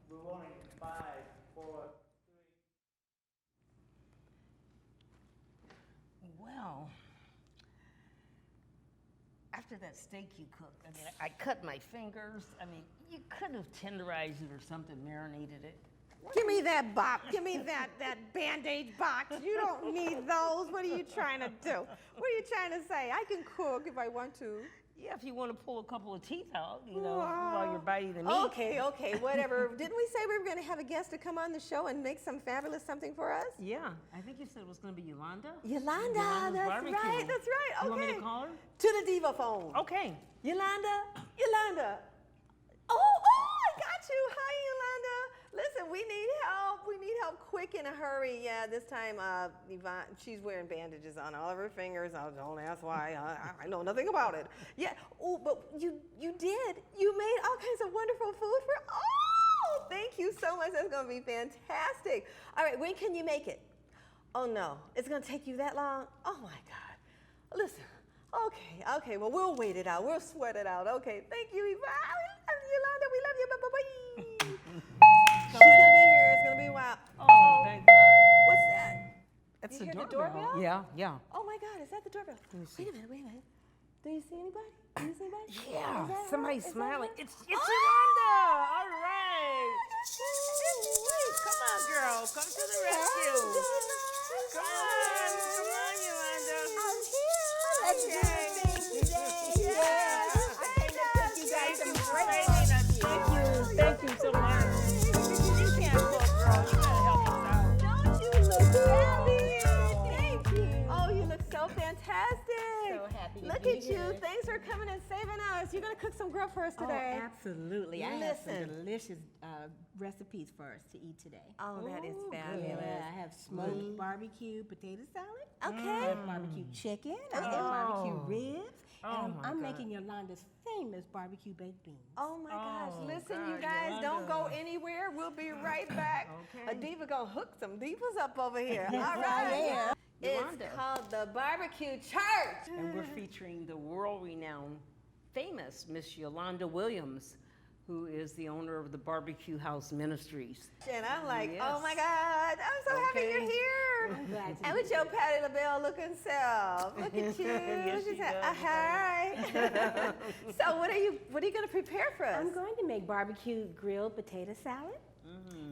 We're rolling 5, 4, 3. Well, after that steak you cooked, I mean, I cut my fingers. I mean, you could have tenderized it or something, marinated it. Give me that box. Give me that Band-Aid box. You don't need those. What are you trying to do? What are you trying to say? I can cook if I want to. Yeah, if you want to pull a couple of teeth out, you know, while you're biting the meat. Okay, whatever. Didn't we say we were going to have a guest to come on the show and make some fabulous something for us? Yeah, I think you said it was going to be Yolanda. Yolanda, that's barbecue. right, that's right. Okay. You want me to call her? To the diva phone. Okay. Yolanda. Oh, I got you. Hi, Yolanda. Listen, we need help. We need help quick in a hurry. Yeah, this time, Yvonne, she's wearing bandages on all of her fingers. Oh, don't ask why. I know nothing about it. Yeah. Oh, but you did. You made all kinds of wonderful food for. Oh, thank you so much. That's gonna be fantastic. All right, when can you make it? Oh no, it's gonna take you that long? Oh my God. Listen. Okay. Well, we'll wait it out. We'll sweat it out. Okay. Thank you, Yvonne. Yolanda, we love you. Bye. She's gonna be here. It's gonna be a while. Oh, thank God. What's that? That's You the hear doorbell. the doorbell? Yeah. Oh my God, is that the doorbell? Let me see. Wait a minute. Do you see anybody? Yeah, Is that somebody's her? Is that smiling. her? It's Yolanda. All right. Come on, girl. Come to the rescue. Come on, Yolanda. I'm here. Let's do this thing today. Yeah. I came to cook you guys some great Thank you so much. You can't cook, girl. You gotta help us out. Don't you look fabulous? Thank you. Oh, you look so fantastic. So happy to Look be at you. here. Thanks for coming and saving us. You're going to cook some grub for us today. Oh, absolutely. I have some Listen. delicious recipes for us to eat today. Oh, that is Yeah, fabulous. I have smoked barbecue potato salad. Okay. I have barbecue chicken. I have barbecue ribs. Oh, And my I'm God. making Yolanda's famous barbecue baked beans. Oh my gosh. Oh, Listen, God, you guys, don't Yolanda. go anywhere. We'll be right back. Okay. A diva gonna hook some divas up over here. Yes, All I right. am. It's Yolanda. called the BBQ Church. And we're featuring the world-renowned, famous Miss Yolanda Williams, who is the owner of the Barbecue House Ministries. And I'm like, Yes. oh my God, I'm so happy Okay. you're here. I'm glad to And be with your Patti La Belle looking self. Look at you. Yes, she does. Hi. So what are you gonna prepare for us? I'm going to make barbecue grilled potato salad.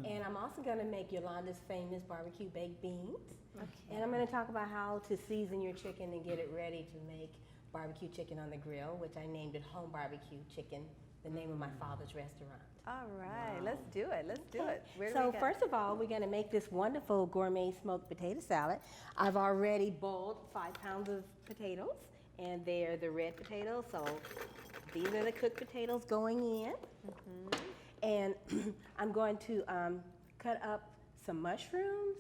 And I'm also going to make Yolanda's famous barbecue baked beans. And I'm going to talk about how to season your chicken and get it ready to make barbecue chicken on the grill, which I named it Home Barbecue Chicken, the name of my father's restaurant. All right, let's do it. Let's do it. Where do So we go? first of all, we're going to make this wonderful gourmet smoked potato salad. I've already boiled 5 pounds of potatoes, and they're the red potatoes. So these are the cooked potatoes going in. And I'm going to cut up some mushrooms,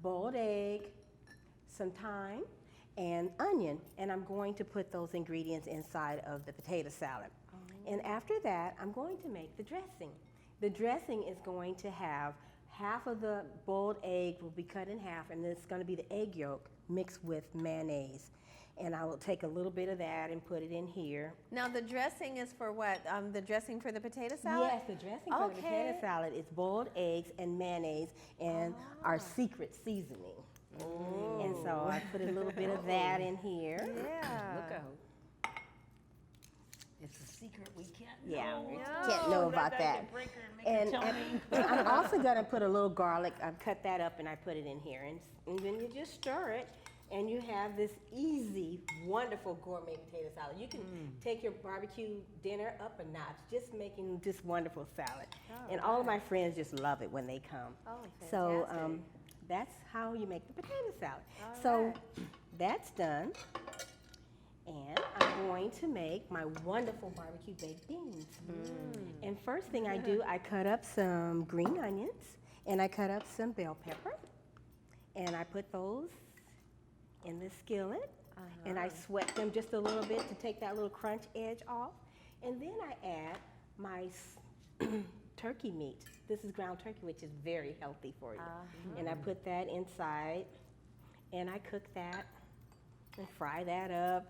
boiled egg, some thyme, and onion. And I'm going to put those ingredients inside of the potato salad. And after that, I'm going to make the dressing. The dressing is going to have half of the boiled egg will be cut in half, and it's going to be the egg yolk mixed with mayonnaise. And I will take a little bit of that and put it in here. Now the dressing is for what? The dressing for the potato salad? Yes, the dressing for the potato salad is boiled eggs and mayonnaise and our secret seasoning. And so I put a little bit of that in here. Yeah. Look out. It's a secret we can't Yeah, know. can't know about that. And Tell me. I'm also going to put a little garlic. I've cut that up and I put it in here. And then you just stir it. And you have this easy, wonderful gourmet potato salad. You can take your barbecue dinner up a notch, just making this wonderful salad. And all of my friends just love it when they come. Oh, So fantastic. that's how you make the potato salad. So that's done. And I'm going to make my wonderful barbecue baked beans. And first thing I do, I cut up some green onions, and I cut up some bell pepper, and I put those in the skillet, and I sweat them just a little bit to take that little crunch edge off. And then I add my turkey meat. This is ground turkey, which is very healthy for you. And I put that inside, and I cook that and fry that up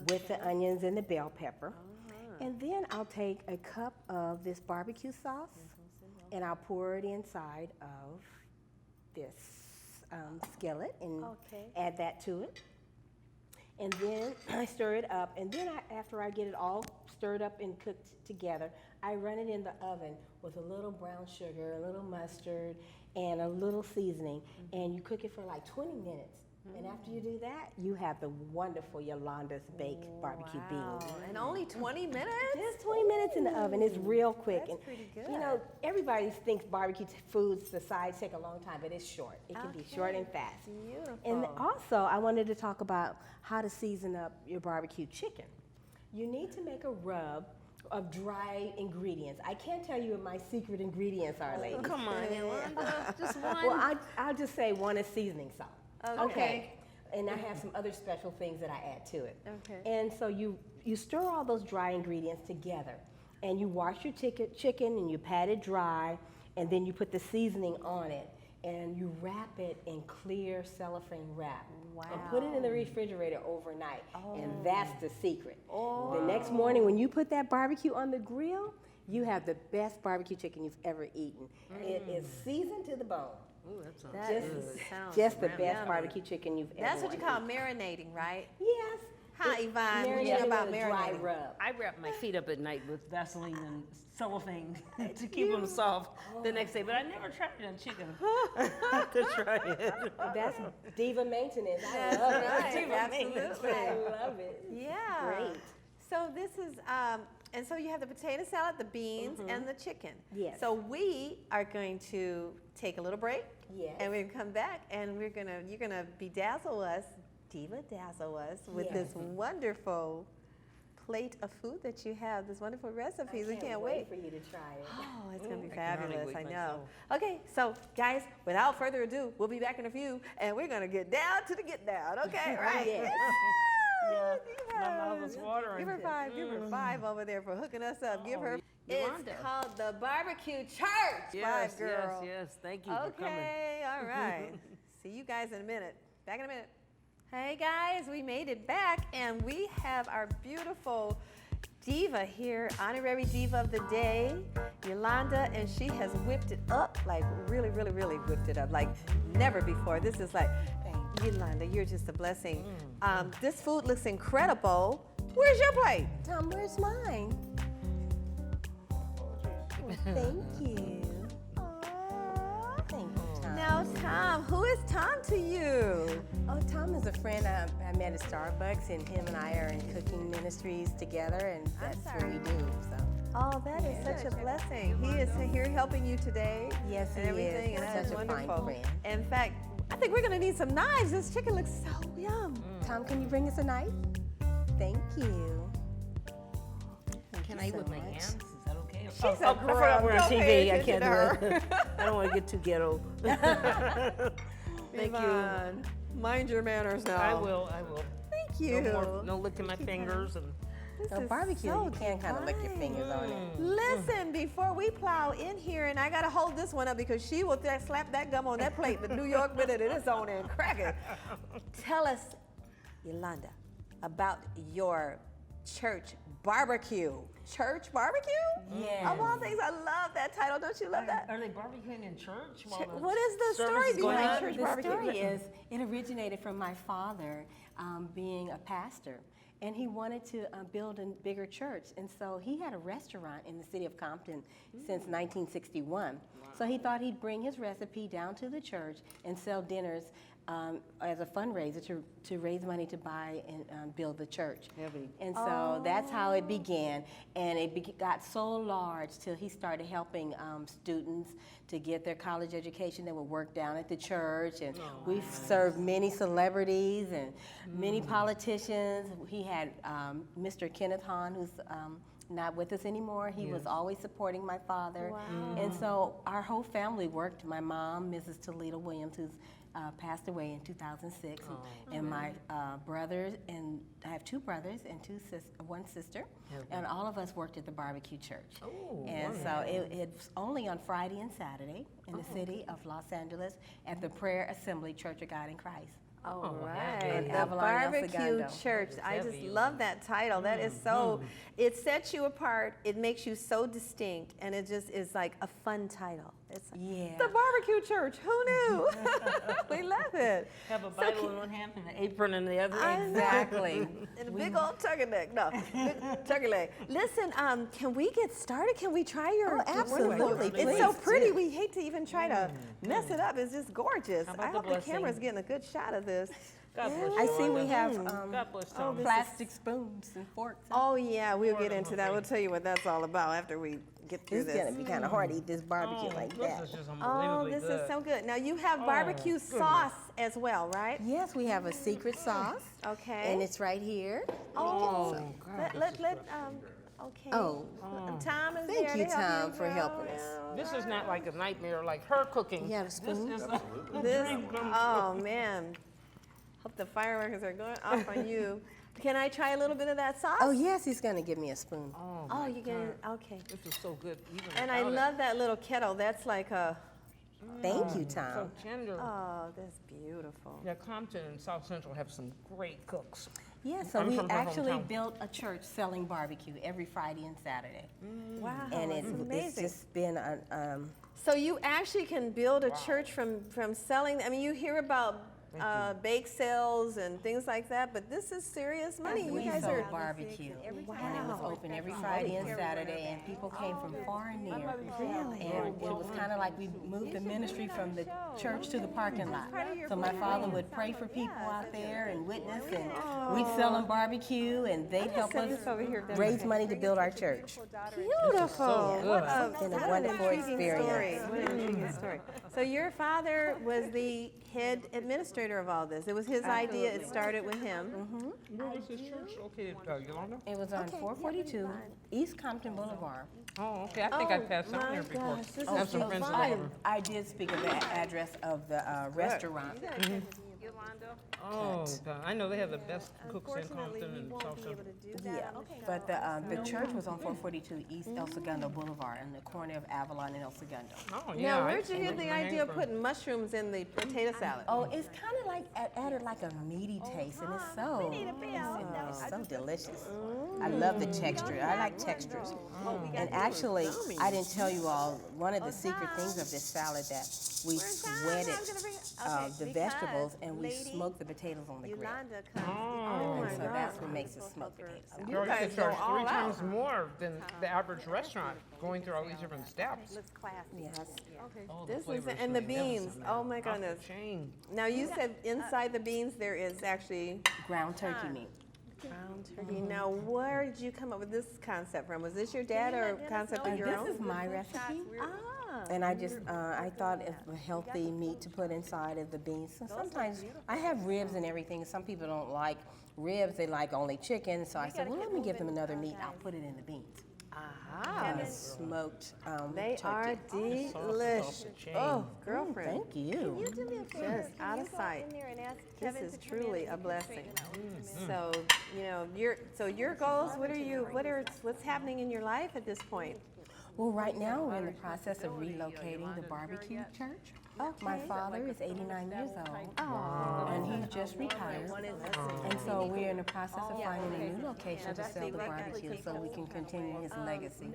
with the onions and the bell pepper. And then I'll take a cup of this barbecue sauce, and I'll pour it inside of this skillet and Okay. add that to it. And then I stir it up, and then after I get it all stirred up and cooked together, I run it in the oven with a little brown sugar, a little mustard, and a little seasoning, and you cook it for like 20 minutes. And after you do that, you have the wonderful Yolanda's baked barbecue beans. And only 20 minutes? Just 20 minutes in the oven. It's real quick. That's pretty good. You know, everybody thinks barbecue foods, the sides take a long time, but it's short. It can be short and fast. Beautiful. And also, I wanted to talk about how to season up your barbecue chicken. You need to make a rub of dry ingredients. I can't tell you what my secret ingredients are, ladies. Come on, Yolanda, just one. Well, I'll just say one is seasoning salt. Okay. And I have some other special things that I add to it. Okay. And so you stir all those dry ingredients together, and you wash your chicken and you pat it dry, and then you put the seasoning on it, and you wrap it in clear cellophane wrap. Wow. And put it in the refrigerator overnight. And that's the secret. Oh. The next morning when you put that barbecue on the grill, you have the best barbecue chicken you've ever eaten. It is seasoned to the bone. Ooh, that sounds That good. sounds Just the yummy. best barbecue chicken you've ever That's what you wanted. call marinating, right? Yes. Huh, Yvonne? What you Marinated know about with a dry marinating? rub. I wrap my feet up at night with Vaseline and cellophane to keep them soft the next day, but I never tried it on chicken. to try it. That's diva maintenance. I That's love right. it. Diva maintenance. Absolutely. I love it. Yeah. Great. So this is, and so you have the potato salad, the beans, and the chicken. Yes. So we are going to take a little break. Yes. And we're gonna come back, and you're gonna bedazzle us, diva dazzle us with Yes. this wonderful plate of food that you have. This wonderful recipes. We can't wait. for you to try it. Oh, it's gonna be I can hardly fabulous. wait I know. myself. Okay, so guys, without further ado, we'll be back in a few, and we're gonna get down to the get down. Okay, right? Yes. Yeah, Divas. my mouth is watering. Give her five over there for hooking us up. Give her. Yolanda. It's called the BBQ Church. Yes, five girl. yes. Thank you for coming. Okay, all right. See you guys in a minute. Back in a minute. Hey guys, we made it back, and we have our beautiful diva here, honorary diva of the day, Yolanda, and she has whipped it up, like really, really, really whipped it up, like never before. This is like, Yolanda, you're just a blessing. This food looks incredible. Where's your plate? Tom, where's mine? Thank you. Aw. Thank you, Tom. Now, Tom, who is Tom to you? Oh, Tom is a friend I met at Starbucks, and him and I are in cooking ministries together, and that's what we do. So. Oh, that is such a blessing. He is here helping you today. Yes, and he everything, is. and that is Such a fine wonderful. friend. In fact, I think we're gonna need some knives. This chicken looks so yum. Tom, can you bring us a knife? Thank you. Can you I eat so with my much. hands? Is that okay? She's I a forgot girl. we're on Don't pay TV. I attention can't to do it. I don't want to get too ghetto. Thank you. Yvonne, mind your manners now. I will. Thank you. No licking my fingers and. This So is barbecue, so you can kind of lick your fingers on it. Listen, before we plow in here, and I gotta hold this one up because she will slap that gum on that plate, the New York with it, and it's on there and crack it. Tell us, Yolanda, about your church barbecue. Church barbecue? Yes. Of all things, I love that title. Don't you love that? Are they barbecuing in church? What is the service story is going behind on? church The barbecue? story is, it originated from my father being a pastor, and he wanted to build a bigger church, and so he had a restaurant in the city of Compton since 1961. So he thought he'd bring his recipe down to the church and sell dinners as a fundraiser to raise money to buy and build the church. Heavy. And so that's how it began, and it got so large till he started helping students to get their college education that would work down at the church, and we've served many celebrities and many politicians. He had Mr. Kenneth Hahn, who's not with us anymore. He was always supporting my father. Wow. And so our whole family worked. My mom, Mrs. Toledo Williams, who's passed away in 2006, and my brothers, and I have two brothers and one sister, and all of us worked at the BBQ Church. Oh, And so it's only on Friday and Saturday in the city of Los Angeles at the Prayer Assembly Church of God in Christ. All Oh, right, and the Avalon, El BBQ Segundo. Church. I just heavy. love that title. That is so, it sets you apart. It makes you so distinct, and it just is like a fun title. It's Yeah. the BBQ Church. Who knew? We love it. Have a Bible in one hand and an apron in the other. Exactly. And a big old turkey leg. No, big turkey leg. Listen, can we get started? Can we try your? Oh, absolutely. It's so Please pretty. do. We hate to even try to mess it up. It's just gorgeous. How about I the hope the blessing? camera's getting a good shot of this. God bless I you, see we Yolanda. have God bless Tom. plastic spoons and forks. Oh yeah, we'll get into that. We'll tell you what that's all about after we get through It's gonna this. be kind of hard to eat this barbecue like this that. is just Oh, unbelievably this good. is so good. Now you have barbecue goodness. sauce as well, right? Yes, we have a secret sauce, Okay. and it's right here. oh, God, okay. Oh, Tom is Thank there you, to help Tom, you, for girl. helping us. This is not like a nightmare like her cooking. You have a spoon? This is This, oh man. Hope the fireworks are going off on you. Can I try a little bit of that sauce? oh yes, he's gonna give me a spoon. Oh, you can. Okay. This is so good. Even And I without it. love that little kettle. That's like a. Thank you, So Tom. tender. Oh, that's beautiful. Yeah, Compton and South Central have some great cooks. Yeah, so I'm we from her actually hometown. built a church selling barbecue every Friday and Saturday, Wow, and that's it's amazing. just been a. So you actually can build a church from selling. I mean, you hear about bake sales and things like that, but this is serious money. We You guys sold are. barbecue, and it was Wow. open every Friday and Saturday, and people came from far and near. Really? And it was kind of like we moved the ministry from the church to the parking lot. So my father would pray for people out there and witness, and we'd sell them barbecue, and they'd help set us this over here. raise money to build our church. Beautiful. good. What It's been a what an wonderful intriguing experience. story. What an intriguing story. So your father was the head administrator of all this. It was his idea. It started with him. Where was this church located, Yolanda? It was on 442 East Compton Boulevard. Oh, okay. I think I passed out my there before. gosh, this I have is some so friends that fun. live there. I did speak of the address of the restaurant. Oh, God. I know they have the best cooks in Compton and South Central. Yeah, but the church was on 442 East El Segundo Boulevard in the corner of Avalon and El Segundo. Oh, yeah. Now, I where'd you see get where the my idea name of from. putting mushrooms in the potato salad? Oh, it's kind of like added like a meaty taste, and it's so delicious. I love the texture. I like textures. And actually, I didn't tell you all, one of the secret things of this salad that we sweated the vegetables and we smoked the potatoes on the grill. Yolanda comes. Oh, my And so God. that's what makes it smoked potato salad. Girl, you guys could charge go all 3 out. times more than the average restaurant going through all these different steps. Looks classy. Yes. Oh, This is, flavor and the magnificent, beans. man. Oh my Off the goodness. chain. Now you said inside the beans there is actually Ground turkey meat. ground turkey. Now where did you come up with this concept from? Was this your dad or a concept of your This own? is my recipe. Ah. And I just, I thought of a healthy meat to put inside of the beans. So sometimes I have ribs and everything. Some people don't like ribs, they like only chicken. So I said, well, let me give them another meat. I'll put it in the beans. Aha. And it's smoked They are turkey. delicious. Oh, girlfriend. Thank you. Just out of sight. This is truly a blessing. So, your goals, what's happening in your life at this point? Well, right now we're in the process of relocating the BBQ Church. My father is 89 years old, and he's just retired. And so we're in the process of finding a new location to sell the barbecue so we can continue his legacy.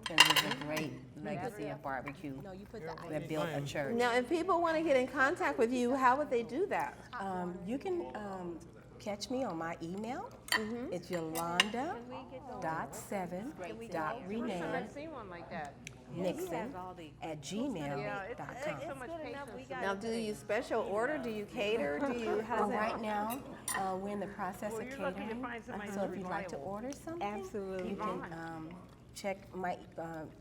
Because it's a great legacy of barbecue that built a church. Now, if people want to get in contact with you, how would they do that? You can catch me on my email. It's Yolanda.7.renee I've seen one like that. Nixon at gmail.com. Now, do you special order? Do you cater? Do you, how Well, does that? right now, we're in the process of you're lucky to catering. find somebody So who's if you'd like to reliable. order something, Absolutely. you can check my,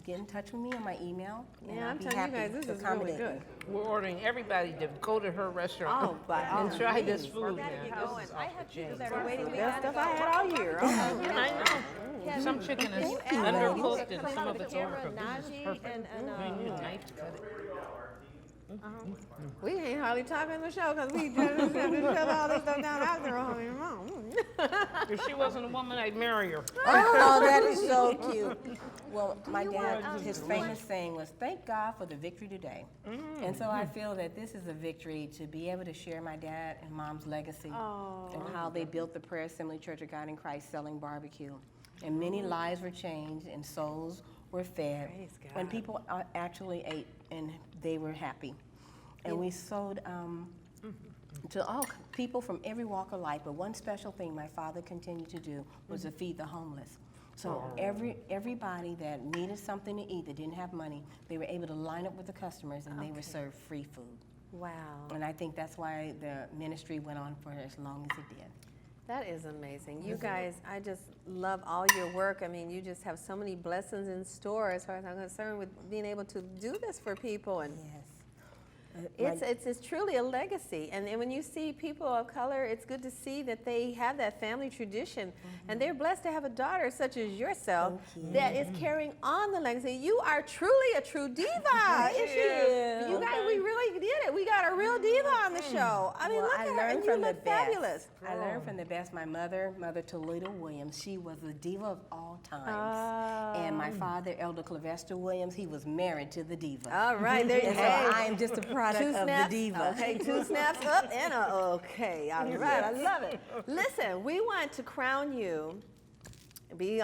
get in touch with me on my email. and Yeah, I'll I'm be telling you happy guys, this to is really accommodate good. you. We're ordering everybody to go to her restaurant Oh, by all and try this means. food, man. This is off the chain. Best stuff I had all year. Okay. I know. Some chicken is Thank you, undercooked and some of it's overcooked. This is perfect. And, You need a knife to cut it. We ain't hardly talking in the show because we just shut all this stuff down after all. If she wasn't a woman, I'd marry her. Oh, that is so cute. Well, my dad, his famous saying was, "Thank God for the victory today." And so I feel that this is a victory to be able to share my dad and mom's legacy and how they built the Prayer Assembly Church of God in Christ selling barbecue. And many lives were changed and souls were fed Praise God. when people actually ate and they were happy. And we sold to all people from every walk of life. But one special thing my father continued to do was to feed the homeless. So everybody that needed something to eat, that didn't have money, they were able to line up with the customers and they were served free food. Wow. And I think that's why the ministry went on for as long as it did. That is amazing. You guys, I just love all your work. I mean, you just have so many blessings in store as far as I'm concerned with being able to do this for people. And Yes. it's truly a legacy. And when you see people of color, it's good to see that they have that family tradition. And they're blessed to have a daughter such as yourself that is carrying on the legacy. You are truly a true diva. You guys, we really did it. We got a real diva on the show. I mean, Well, look I at her, learned and you from the look best. fabulous. I learned from the best. My mother Toledo Williams, she was the diva of all times. And my father, Elder Clevester Williams, he was married to the diva. All right, there you And so go. I am just a product Two of the snaps. diva. Okay, 2 snaps up and a okay. All right, I love it. Listen, we want to crown you. We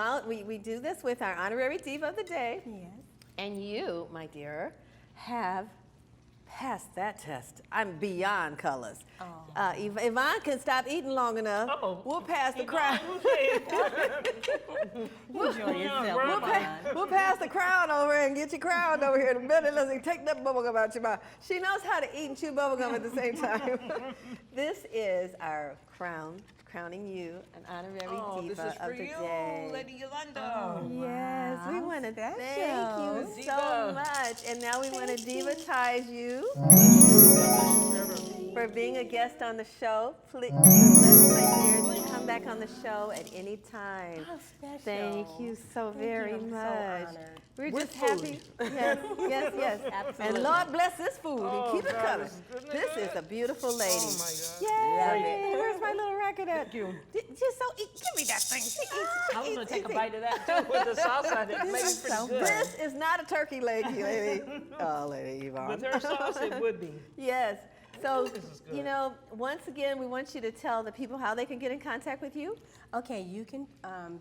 do this with our honorary diva of the day. Yes. And you, my dear, have passed that test. I'm beyond colors. Yvonne can stop eating long enough. We'll pass the crown. Enjoy yourself. We'll pass the crown over and get your crown over here. The minute, let's take that bubblegum out your mouth. She knows how to eat and chew bubblegum at the same time. This is our crowning you an honorary diva of the day. Lady Yolanda. Yes, we want to thank you so Diva. much. And now we want to divatize you for being a guest on the show. Please, you're blessed, my dear, to come back on the show at any time. How special. Thank you so very I'm so much. honored. We're With just happy. Yes, yes, yes. Absolutely. And Lord bless this food and keep it God, coming. isn't it This good? is a beautiful lady. Oh, my God. Yay! Where's my little record at? Thank you. Just so give me that thing. She eats. I was going to take a bite of that, too, with the sauce on it. It made it pretty good. This is not a turkey leg, lady. Oh, Lady Yvonne. With her sauce, it would be. Yes. So, This is good. you know, once again, we want you to tell the people how they can get in contact with you. Okay, you can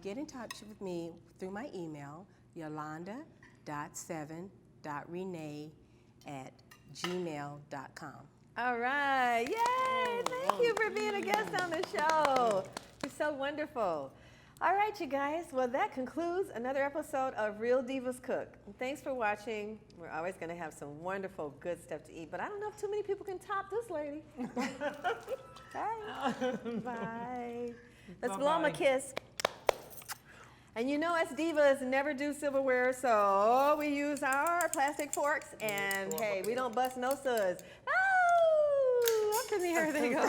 get in touch with me through my email, yolanda.7.renee@gmail.com. All right. Yay. Thank you for being a guest on the show. You're so wonderful. All right, you guys. Well, that concludes another episode of Real Divas Cook. Thanks for watching. We're always going to have some wonderful, good stuff to eat, but I don't know if too many people can top this lady. Bye. Bye. Let's blow 'em a Bye-bye. kiss. And you know, us divas never do silverware, so we use our plastic forks, and hey, we don't bust no suds. Oh, up in the air they go.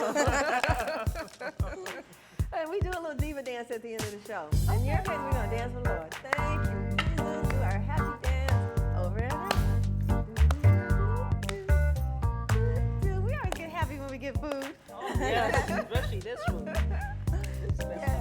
And we do a little diva dance at the end of the show. In your case, we're gonna dance with the Lord. Thank you, Jesus. Do our happy dance over and over. We always get happy when we get food. Yes, especially this one. It's best. Yes.